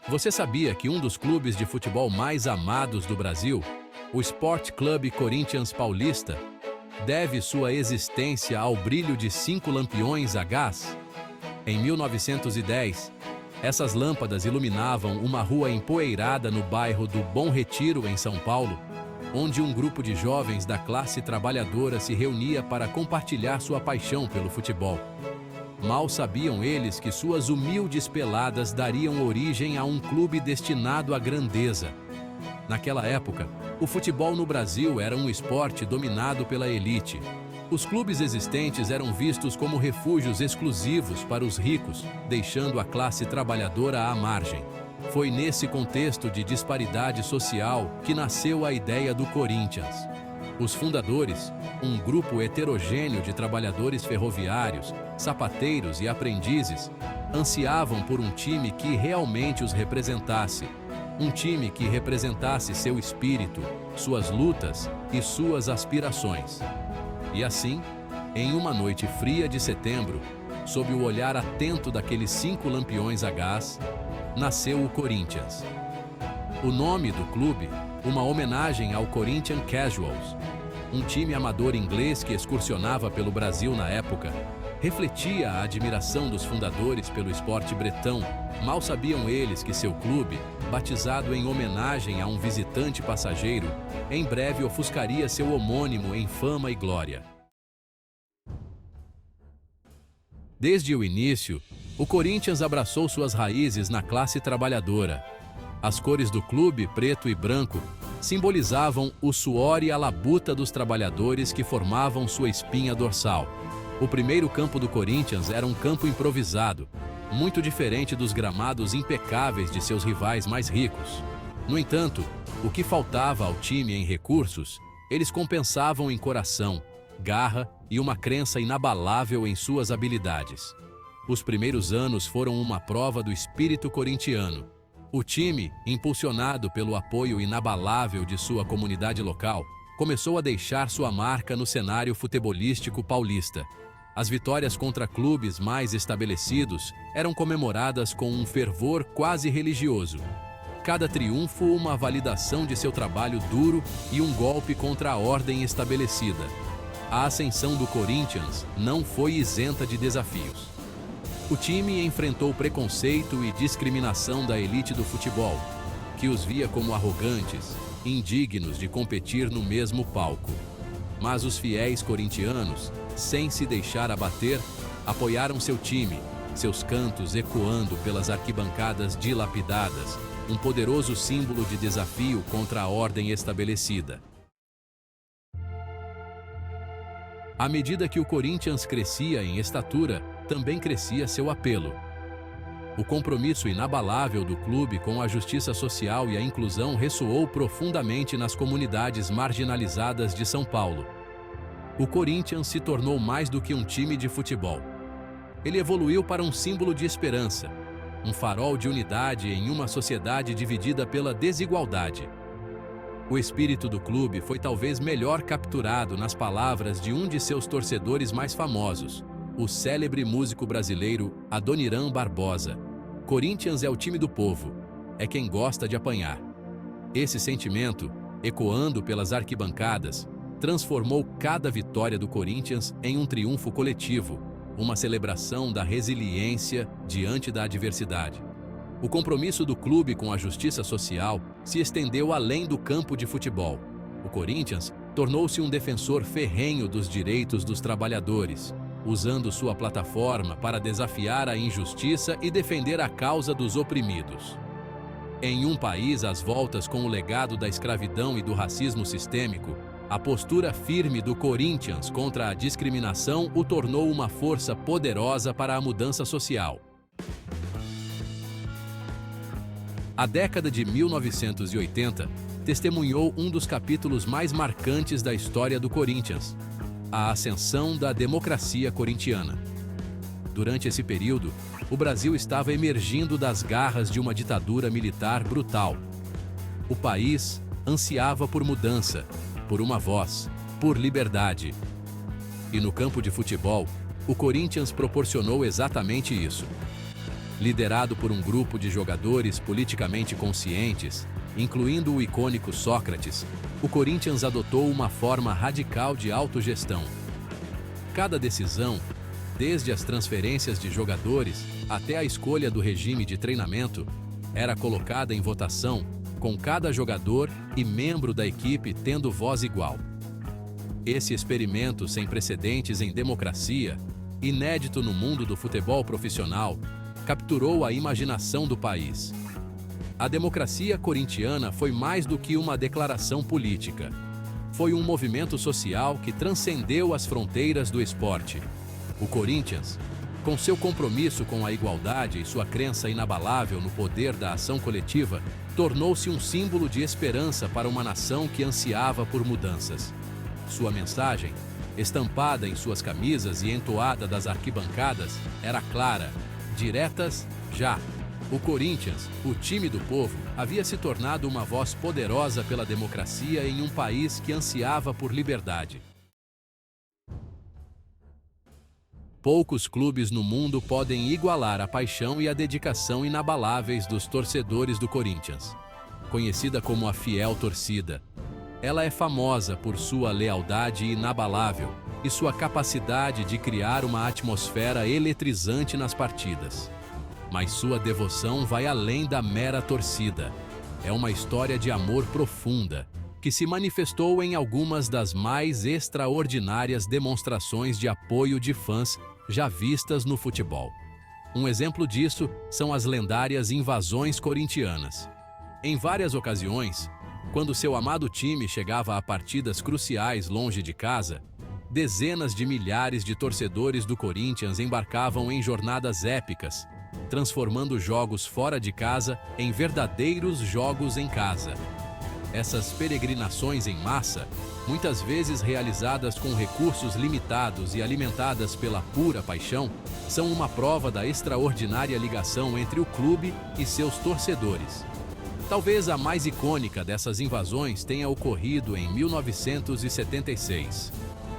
Você sabia que um dos clubes de futebol mais amados do Brasil, o Sport Clube Corinthians Paulista, deve sua existência ao brilho de 5 lampiões a gás? Em 1910, essas lâmpadas iluminavam uma rua empoeirada no bairro do Bom Retiro, em São Paulo, onde um grupo de jovens da classe trabalhadora se reunia para compartilhar sua paixão pelo futebol. Mal sabiam eles que suas humildes peladas dariam origem a um clube destinado à grandeza. Naquela época, o futebol no Brasil era um esporte dominado pela elite. Os clubes existentes eram vistos como refúgios exclusivos para os ricos, deixando a classe trabalhadora à margem. Foi nesse contexto de disparidade social que nasceu a ideia do Corinthians. Os fundadores, um grupo heterogêneo de trabalhadores ferroviários, sapateiros e aprendizes, ansiavam por um time que realmente os representasse. Um time que representasse seu espírito, suas lutas e suas aspirações. E assim, em uma noite fria de setembro, sob o olhar atento daqueles 5 lampiões a gás, nasceu o Corinthians. O nome do clube, uma homenagem ao Corinthians Casuals, um time amador inglês que excursionava pelo Brasil na época, refletia a admiração dos fundadores pelo esporte bretão. Mal sabiam eles que seu clube, batizado em homenagem a um visitante passageiro, em breve ofuscaria seu homônimo em fama e glória. Desde o início, o Corinthians abraçou suas raízes na classe trabalhadora. As cores do clube, preto e branco, simbolizavam o suor e a labuta dos trabalhadores que formavam sua espinha dorsal. O primeiro campo do Corinthians era um campo improvisado, muito diferente dos gramados impecáveis de seus rivais mais ricos. No entanto, o que faltava ao time em recursos, eles compensavam em coração, garra e uma crença inabalável em suas habilidades. Os primeiros anos foram uma prova do espírito corintiano. O time, impulsionado pelo apoio inabalável de sua comunidade local, começou a deixar sua marca no cenário futebolístico paulista. As vitórias contra clubes mais estabelecidos eram comemoradas com um fervor quase religioso. Cada triunfo uma validação de seu trabalho duro e um golpe contra a ordem estabelecida. A ascensão do Corinthians não foi isenta de desafios. O time enfrentou preconceito e discriminação da elite do futebol, que os via como arrogantes, indignos de competir no mesmo palco. Mas os fiéis corintianos, sem se deixar abater, apoiaram seu time, seus cantos ecoando pelas arquibancadas dilapidadas, um poderoso símbolo de desafio contra a ordem estabelecida. À medida que o Corinthians crescia em estatura, também crescia seu apelo. O compromisso inabalável do clube com a justiça social e a inclusão ressoou profundamente nas comunidades marginalizadas de São Paulo. O Corinthians se tornou mais do que um time de futebol. Ele evoluiu para um símbolo de esperança, um farol de unidade em uma sociedade dividida pela desigualdade. O espírito do clube foi talvez melhor capturado nas palavras de um de seus torcedores mais famosos, o célebre músico brasileiro Adoniran Barbosa. Corinthians é o time do povo, é quem gosta de apanhar. Esse sentimento, ecoando pelas arquibancadas, transformou cada vitória do Corinthians em um triunfo coletivo, uma celebração da resiliência diante da adversidade. O compromisso do clube com a justiça social se estendeu além do campo de futebol. O Corinthians tornou-se um defensor ferrenho dos direitos dos trabalhadores, usando sua plataforma para desafiar a injustiça e defender a causa dos oprimidos. Em um país às voltas com o legado da escravidão e do racismo sistêmico, a postura firme do Corinthians contra a discriminação o tornou uma força poderosa para a mudança social. A década de 1980 testemunhou um dos capítulos mais marcantes da história do Corinthians, a ascensão da democracia corintiana. Durante esse período, o Brasil estava emergindo das garras de uma ditadura militar brutal. O país ansiava por mudança, por uma voz, por liberdade. E no campo de futebol, o Corinthians proporcionou exatamente isso. Liderado por um grupo de jogadores politicamente conscientes, incluindo o icônico Sócrates, o Corinthians adotou uma forma radical de autogestão. Cada decisão, desde as transferências de jogadores até a escolha do regime de treinamento, era colocada em votação, com cada jogador e membro da equipe tendo voz igual. Esse experimento sem precedentes em democracia, inédito no mundo do futebol profissional, capturou a imaginação do país. A democracia corintiana foi mais do que uma declaração política. Foi um movimento social que transcendeu as fronteiras do esporte. O Corinthians, com seu compromisso com a igualdade e sua crença inabalável no poder da ação coletiva, tornou-se um símbolo de esperança para uma nação que ansiava por mudanças. Sua mensagem, estampada em suas camisas e entoada das arquibancadas, era clara: diretas, já. O Corinthians, o time do povo, havia se tornado uma voz poderosa pela democracia em um país que ansiava por liberdade. Poucos clubes no mundo podem igualar a paixão e a dedicação inabaláveis dos torcedores do Corinthians. Conhecida como a fiel torcida, ela é famosa por sua lealdade inabalável e sua capacidade de criar uma atmosfera eletrizante nas partidas. Mas sua devoção vai além da mera torcida. É uma história de amor profunda, que se manifestou em algumas das mais extraordinárias demonstrações de apoio de fãs já vistas no futebol. Um exemplo disso são as lendárias invasões corintianas. Em várias ocasiões, quando seu amado time chegava a partidas cruciais longe de casa, dezenas de milhares de torcedores do Corinthians embarcavam em jornadas épicas, transformando jogos fora de casa em verdadeiros jogos em casa. Essas peregrinações em massa, muitas vezes realizadas com recursos limitados e alimentadas pela pura paixão, são uma prova da extraordinária ligação entre o clube e seus torcedores. Talvez a mais icônica dessas invasões tenha ocorrido em 1976.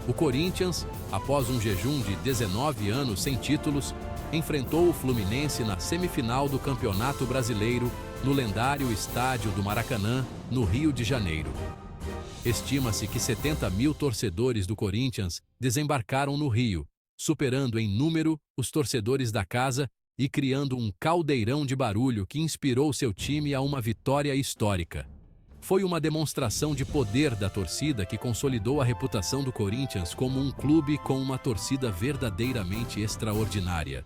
O Corinthians, após um jejum de 19 anos sem títulos, enfrentou o Fluminense na semifinal do Campeonato Brasileiro no lendário Estádio do Maracanã, no Rio de Janeiro. Estima-se que 70 mil torcedores do Corinthians desembarcaram no Rio, superando em número os torcedores da casa e criando um caldeirão de barulho que inspirou seu time a uma vitória histórica. Foi uma demonstração de poder da torcida que consolidou a reputação do Corinthians como um clube com uma torcida verdadeiramente extraordinária.